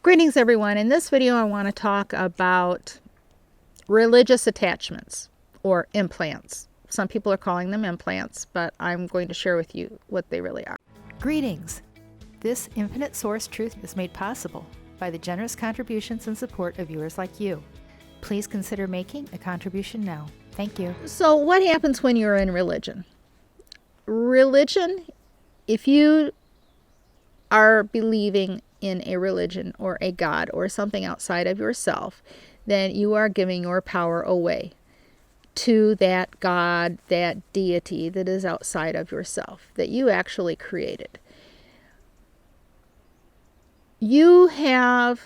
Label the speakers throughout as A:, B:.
A: Greetings everyone. In this video I want to talk about religious attachments or implants. Some people are calling them implants, but I'm going to share with you what they really are.
B: Greetings! This infinite source truth is made possible by the generous contributions and support of viewers like you. Please consider making a contribution now. Thank you.
A: So what happens when you're in religion? Religion, if you are believing in a religion or a God or something outside of yourself, then you are giving your power away to that God, that deity that is outside of yourself, that you actually created. You have,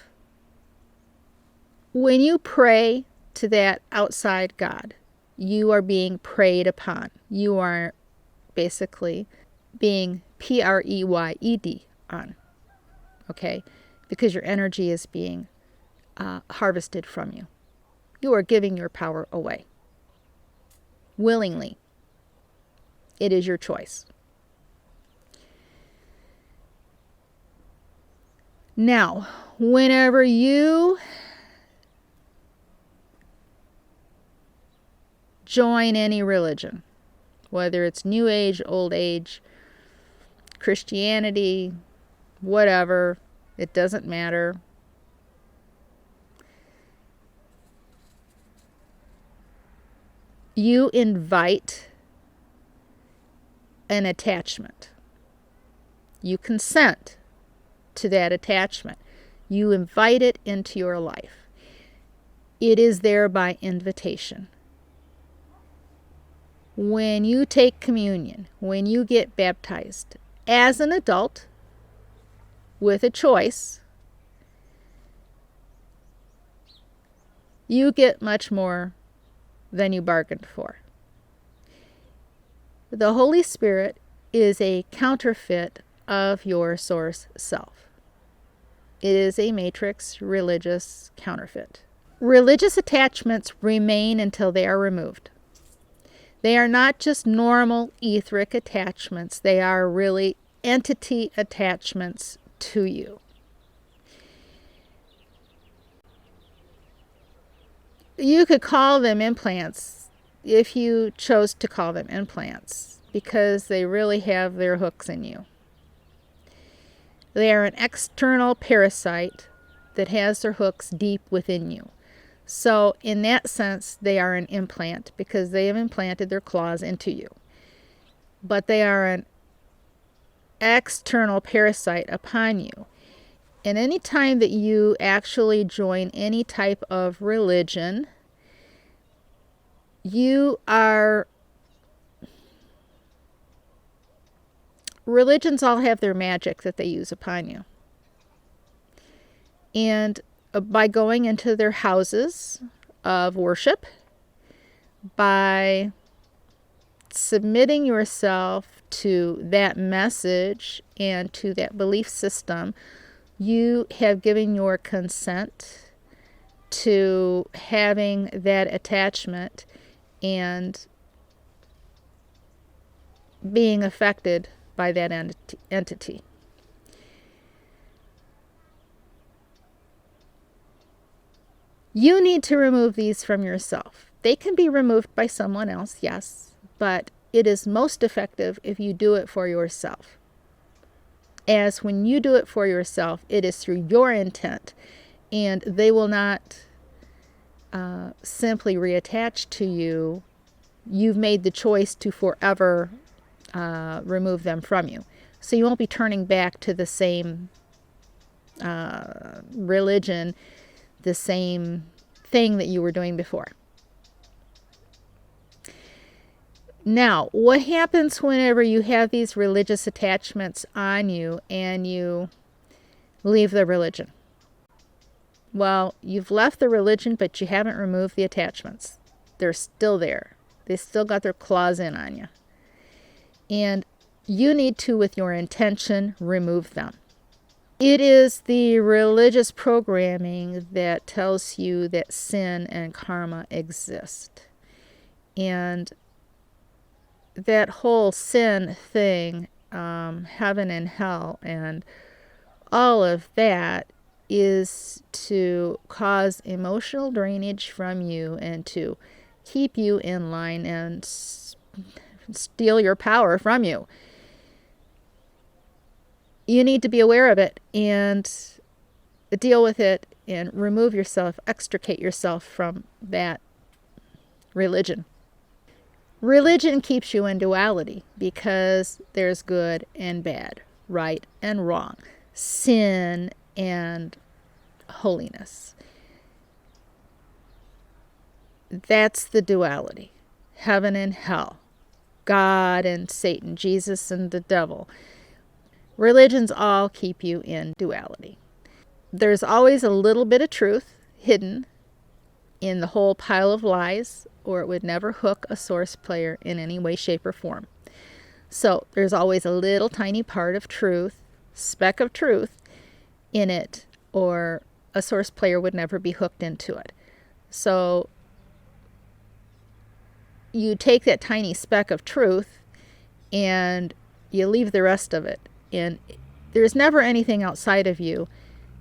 A: when you pray to that outside God, you are being preyed upon. You are basically being preyed on, okay? Because your energy is being harvested from you. You are giving your power away. Willingly. It is your choice. Now, whenever you join any religion, whether it's New Age, Old Age, Christianity, whatever, it doesn't matter. You invite an attachment. You consent to that attachment. You invite it into your life. It is there by invitation. When you take communion, when you get baptized, as an adult with a choice, you get much more than you bargained for. The Holy Spirit is a counterfeit of your source self. It is a matrix religious counterfeit. Religious attachments remain until they are removed. They are not just normal etheric attachments. They are really entity attachments to you. You could call them implants if you chose to call them implants, because they really have their hooks in you. They are an external parasite that has their hooks deep within you. So in that sense, they are an implant because they have implanted their claws into you. But they are an external parasite upon you. And any time that you actually join any type of religion, religions all have their magic that they use upon you. And by going into their houses of worship, by submitting yourself to that message and to that belief system, you have given your consent to having that attachment and being affected by that entity. You need to remove these from yourself. They can be removed by someone else, yes, but it is most effective if you do it for yourself. As when you do it for yourself, it is through your intent, and they will not simply reattach to you. You've made the choice to forever remove them from you. So you won't be turning back to the same religion, the same thing that you were doing before. Now, what happens whenever you have these religious attachments on you and you leave the religion? Well, you've left the religion, but you haven't removed the attachments. They're still there. They still got their claws in on you. And you need to, with your intention, remove them. It is the religious programming that tells you that sin and karma exist. And that whole sin thing, heaven and hell, and all of that is to cause emotional drainage from you and to keep you in line and steal your power from you. You need to be aware of it and deal with it and remove yourself, extricate yourself from that religion. Religion keeps you in duality because there's good and bad, right and wrong, sin and holiness. That's the duality. Heaven and hell, God and Satan, Jesus and the devil. Religions all keep you in duality. There's always a little bit of truth hidden in the whole pile of lies, or it would never hook a source player in any way, shape, or form. So there's always a little tiny part of truth, speck of truth in it, or a source player would never be hooked into it. So you take that tiny speck of truth and you leave the rest of it. And there's never anything outside of you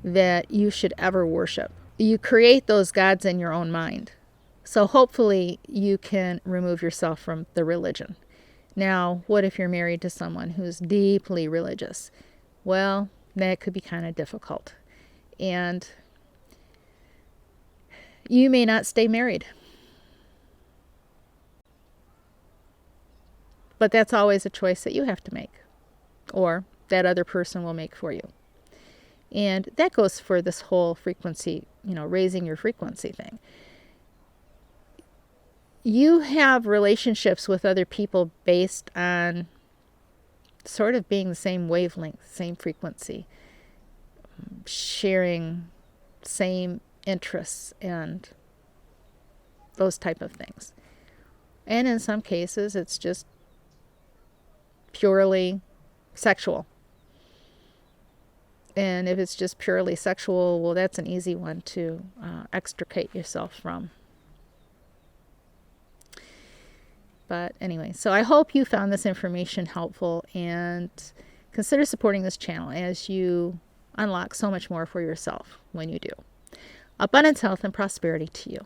A: that you should ever worship. You create those gods in your own mind. So hopefully you can remove yourself from the religion. Now, what if you're married to someone who's deeply religious? Well, that could be kind of difficult. And you may not stay married. But that's always a choice that you have to make, or that other person will make for you. And that goes for this whole frequency, raising your frequency thing. You have relationships with other people based on sort of being the same wavelength, same frequency, sharing same interests and those type of things. And in some cases, it's just purely sexual. And if it's just purely sexual, well, that's an easy one to extricate yourself from. But anyway, so I hope you found this information helpful and consider supporting this channel as you unlock so much more for yourself when you do. Abundance, health, and prosperity to you.